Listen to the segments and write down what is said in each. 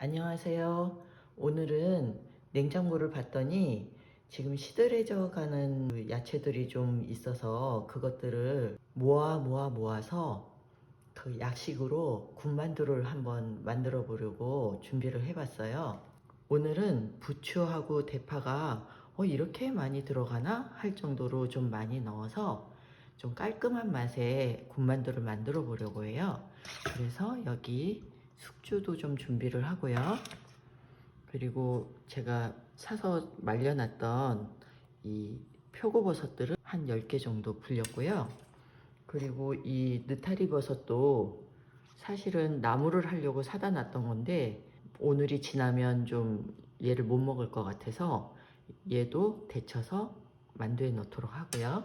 안녕하세요. 오늘은 냉장고를 봤더니 지금 시들해져 가는 야채들이 좀 있어서 그것들을 모아서 그 약식으로 군만두를 한번 만들어 보려고 준비를 해봤어요. 오늘은 부추하고 대파가 이렇게 많이 들어가나 할 정도로 좀 많이 넣어서 좀 깔끔한 맛의 군만두를 만들어 보려고 해요. 그래서 여기 숙주도 좀 준비를 하고요. 그리고 제가 사서 말려놨던 이 표고버섯들을 한 10개 정도 불렸고요. 그리고 이 느타리 버섯도 사실은 나물을 하려고 사다 놨던 건데 오늘이 지나면 좀 얘를 못 먹을 것 같아서 얘도 데쳐서 만두에 넣도록 하고요.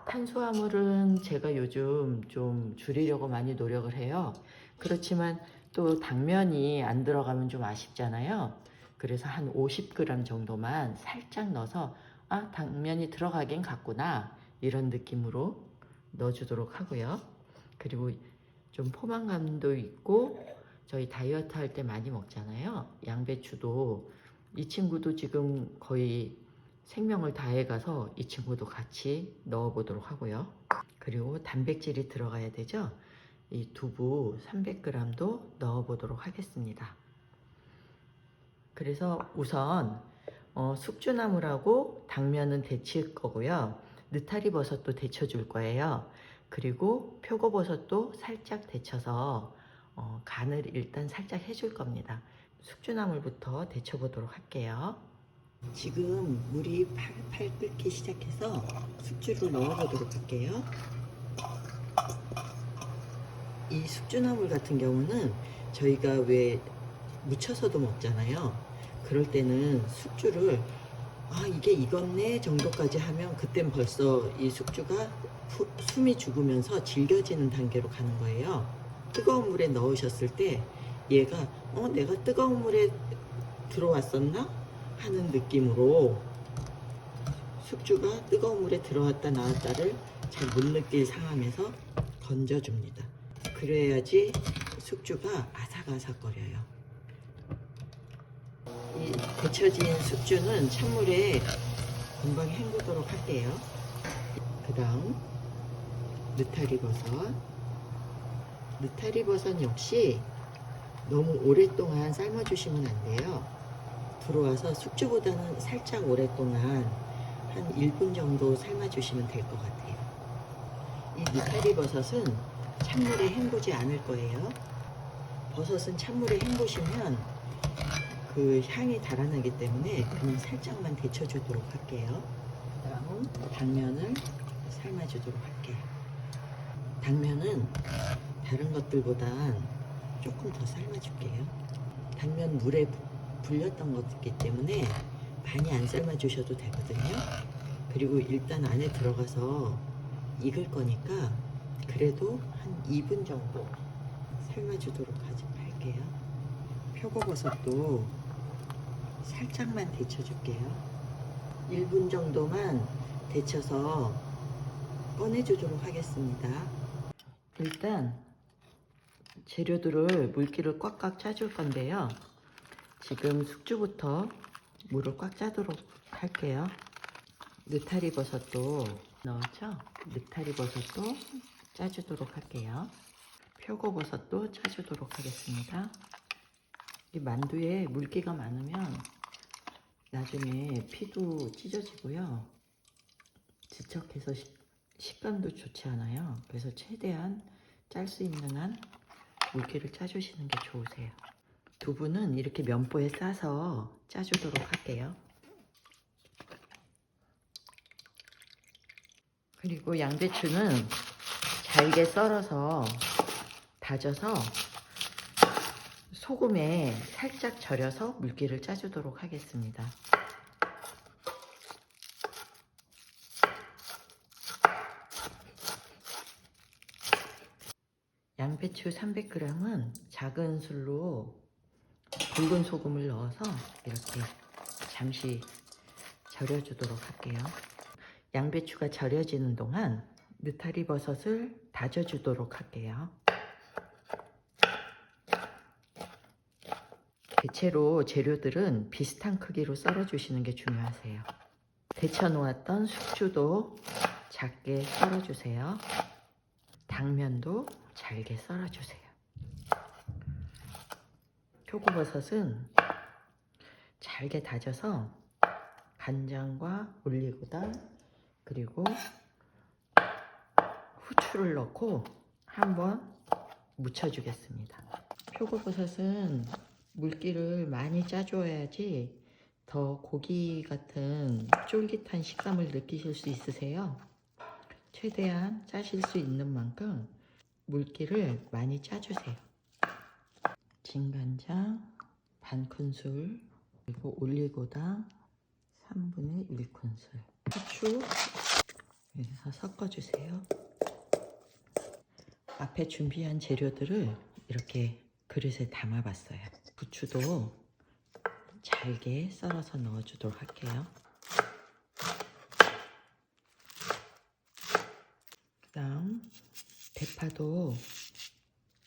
탄수화물은 제가 요즘 좀 줄이려고 많이 노력을 해요. 그렇지만 또 당면이 안 들어가면 좀 아쉽잖아요. 그래서 한 50g 정도만 살짝 넣어서 당면이 들어가긴 같구나 이런 느낌으로 넣어주도록 하고요. 그리고 좀 포만감도 있고 저희 다이어트 할 때 많이 먹잖아요. 양배추도 이 친구도 지금 거의 생명을 다해 가서 이 친구도 같이 넣어 보도록 하고요. 그리고 단백질이 들어가야 되죠. 이 두부 300g도 넣어 보도록 하겠습니다. 그래서 우선 숙주나물하고 당면은 데칠 거고요. 느타리 버섯도 데쳐 줄 거예요. 그리고 표고버섯도 살짝 데쳐서 간을 일단 살짝 해줄 겁니다. 숙주나물부터 데쳐 보도록 할게요. 지금 물이 팔팔 끓기 시작해서 숙주를 넣어 보도록 할게요. 이 숙주나물 같은 경우는 저희가 왜 무쳐서도 먹잖아요. 그럴 때는 숙주를 이게 익었네 정도까지 하면 그땐 벌써 이 숙주가 숨이 죽으면서 질겨지는 단계로 가는 거예요. 뜨거운 물에 넣으셨을 때 얘가 내가 뜨거운 물에 들어왔었나? 하는 느낌으로 숙주가 뜨거운 물에 들어왔다 나왔다를 잘 못 느낄 상황에서 건져줍니다. 그래야지 숙주가 아삭아삭거려요. 이 데쳐진 숙주는 찬물에 금방 헹구도록 할게요. 그 다음 느타리 버섯 역시 너무 오랫동안 삶아주시면 안 돼요. 들어와서 숙주보다는 살짝 오랫동안 한 1분 정도 삶아주시면 될 것 같아요. 이 느타리 버섯은 찬물에 헹구지 않을 거예요. 버섯은 찬물에 헹구시면 그 향이 달아나기 때문에 그냥 살짝만 데쳐주도록 할게요. 다음 당면을 삶아주도록 할게요. 당면은 다른 것들보단 조금 더 삶아줄게요. 당면 물에 불렸던 것이기 때문에 많이 안 삶아주셔도 되거든요. 그리고 일단 안에 들어가서 익을 거니까 그래도 한 2분 정도 삶아주도록 할게요. 표고버섯도 살짝만 데쳐줄게요. 1분 정도만 데쳐서 꺼내주도록 하겠습니다. 일단 재료들을 물기를 꽉꽉 짜줄 건데요. 지금 숙주부터 물을 꽉 짜도록 할게요. 느타리 버섯도 넣었죠? 느타리 버섯도 짜주도록 할게요. 표고버섯도 짜주도록 하겠습니다. 이 만두에 물기가 많으면 나중에 피도 찢어지고요. 지척해서 식감도 좋지 않아요. 그래서 최대한 짤 수 있는 한 물기를 짜주시는 게 좋으세요. 두부는 이렇게 면보에 싸서 짜주도록 할게요. 그리고 양배추는 잘게 썰어서 다져서 소금에 살짝 절여서 물기를 짜주도록 하겠습니다. 양배추 300g은 작은 술로 굵은 소금을 넣어서 이렇게 잠시 절여주도록 할게요. 양배추가 절여지는 동안 느타리 버섯을 다져주도록 할게요. 대체로 재료들은 비슷한 크기로 썰어 주시는 게 중요하세요. 데쳐 놓았던 숙주도 작게 썰어 주세요. 당면도 잘게 썰어 주세요. 표고버섯은 잘게 다져서 간장과 올리고당 그리고 후추를 넣고 한번 무쳐주겠습니다. 표고버섯은 물기를 많이 짜줘야지 더 고기 같은 쫄깃한 식감을 느끼실 수 있으세요. 최대한 짜실 수 있는 만큼 물기를 많이 짜주세요. 진간장 반큰술 그리고 올리고당 3분의 1큰술 후추 여기서 섞어주세요. 앞에 준비한 재료들을 이렇게 그릇에 담아봤어요. 부추도 잘게 썰어서 넣어주도록 할게요. 그 다음 대파도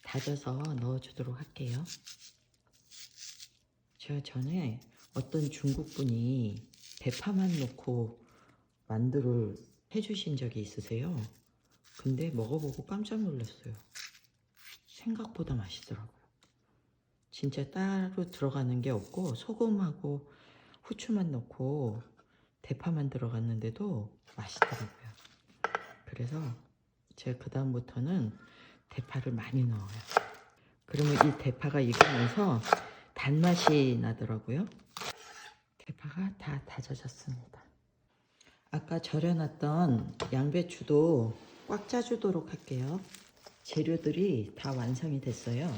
다져서 넣어주도록 할게요. 제가 전에 어떤 중국분이 대파만 넣고 만두를 해주신 적이 있으세요. 근데 먹어보고 깜짝 놀랐어요. 생각보다 맛있더라고요. 진짜 따로 들어가는 게 없고 소금하고 후추만 넣고 대파만 들어갔는데도 맛있더라고요. 그래서 제가 그 다음부터는 대파를 많이 넣어요. 그러면 이 대파가 익으면서 단맛이 나더라고요. 대파가 다 다져졌습니다. 아까 절여놨던 양배추도 꽉 짜주도록 할게요. 재료들이 다 완성이 됐어요.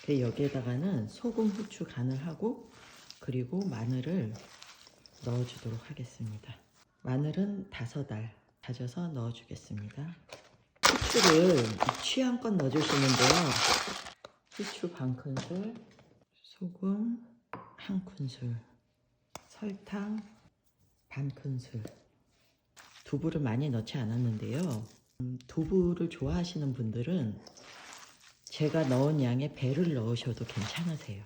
여기에다가는 소금, 후추 간을 하고 그리고 마늘을 넣어주도록 하겠습니다. 마늘은 5알 다져서 넣어주겠습니다. 후추를 취향껏 넣어주시는데요. 후추 반큰술, 소금 1큰술, 설탕 반큰술. 두부를 많이 넣지 않았는데요. 두부를 좋아하시는 분들은 제가 넣은 양의 배를 넣으셔도 괜찮으세요.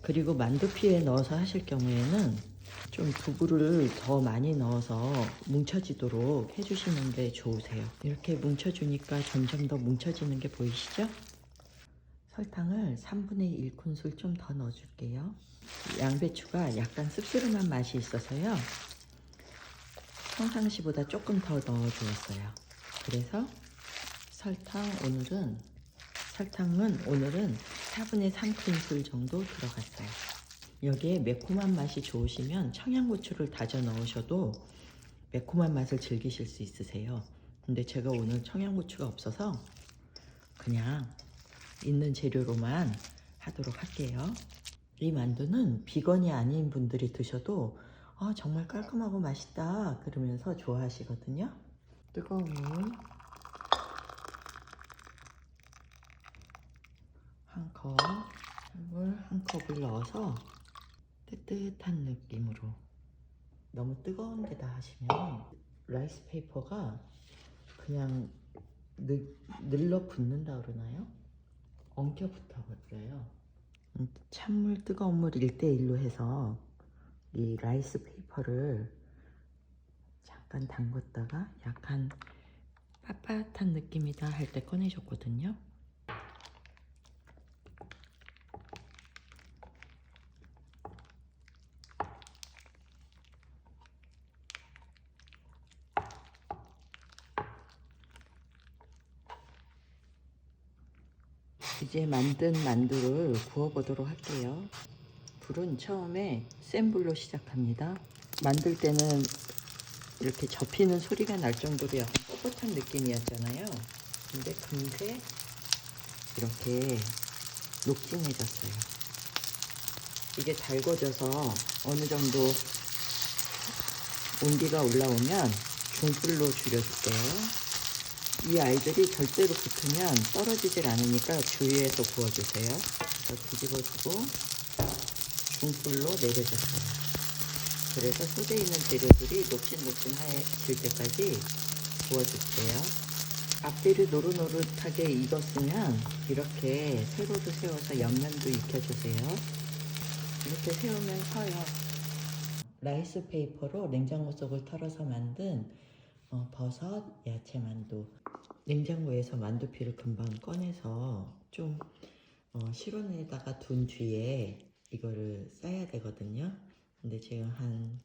그리고 만두피에 넣어서 하실 경우에는 좀 두부를 더 많이 넣어서 뭉쳐지도록 해주시는 게 좋으세요. 이렇게 뭉쳐주니까 점점 더 뭉쳐지는 게 보이시죠? 설탕을 3분의 1큰술 좀 더 넣어줄게요. 양배추가 약간 씁쓸한 맛이 있어서요. 평상시보다 조금 더 넣어주었어요. 그래서 설탕은 오늘은 4분의 3큰술 정도 들어갔어요. 여기에 매콤한 맛이 좋으시면 청양고추를 다져 넣으셔도 매콤한 맛을 즐기실 수 있으세요. 근데 제가 오늘 청양고추가 없어서 그냥 있는 재료로만 하도록 할게요. 이 만두는 비건이 아닌 분들이 드셔도 정말 깔끔하고 맛있다 그러면서 좋아하시거든요. 뜨거운 물 한 컵을 넣어서 뜨뜻한 느낌으로, 너무 뜨거운 데다 하시면 라이스 페이퍼가 그냥 늘러 붙는다 그러나요? 엉켜 붙어 버려요. 찬물 뜨거운 물 1대1로 해서 이 라이스 페이퍼를 잠깐 담궜다가 약간 빳빳한 느낌이다 할 때 꺼내줬거든요. 이제 만든 만두를 구워보도록 할게요. 불은 처음에 센 불로 시작합니다. 만들 때는 이렇게 접히는 소리가 날 정도로 약간 뻣뻣한 느낌이었잖아요. 근데 금세 이렇게 녹진해졌어요. 이게 달궈져서 어느 정도 온기가 올라오면 중불로 줄여줄게요. 이 아이들이 절대로 붙으면 떨어지질 않으니까 주의해서 구워주세요. 그래서 뒤집어주고 중불로 내려줬어요. 그래서 속에 있는 재료들이 녹진녹진해질 때까지 구워줄게요. 앞뒤를 노릇노릇하게 익었으면 이렇게 세로로 세워서 옆면도 익혀주세요. 이렇게 세우면 서요. 라이스 페이퍼로 냉장고 속을 털어서 만든 버섯, 야채 만두. 냉장고에서 만두피를 금방 꺼내서 좀 실온에다가 둔 뒤에 이거를 싸야 되거든요. 근데 지금 한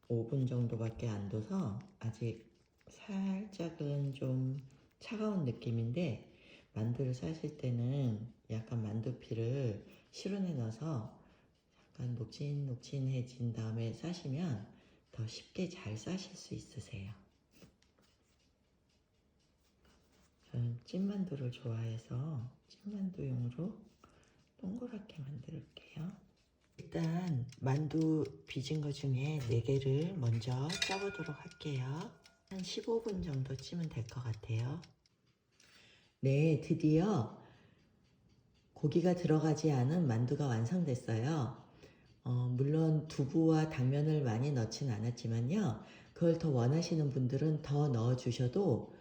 5분 정도밖에 안 둬서 아직 살짝은 좀 차가운 느낌인데, 만두를 싸실 때는 약간 만두피를 실온에 넣어서 약간 녹진녹진해진 다음에 싸시면 더 쉽게 잘 싸실 수 있으세요. 저는 찐만두를 좋아해서 찐만두용으로 동그랗게 만들게요. 일단 만두 빚은 거 중에 4개를 먼저 짜보도록 할게요. 한 15분 정도 찌면 될 것 같아요. 네, 드디어 고기가 들어가지 않은 만두가 완성됐어요. 물론 두부와 당면을 많이 넣진 않았지만요. 그걸 더 원하시는 분들은 더 넣어주셔도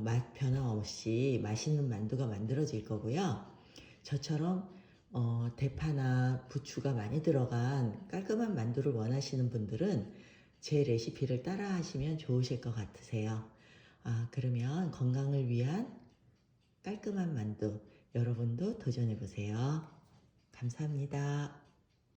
맛 변화 없이 맛있는 만두가 만들어질 거고요. 저처럼 대파나 부추가 많이 들어간 깔끔한 만두를 원하시는 분들은 제 레시피를 따라 하시면 좋으실 것 같으세요. 그러면 건강을 위한 깔끔한 만두 여러분도 도전해 보세요. 감사합니다.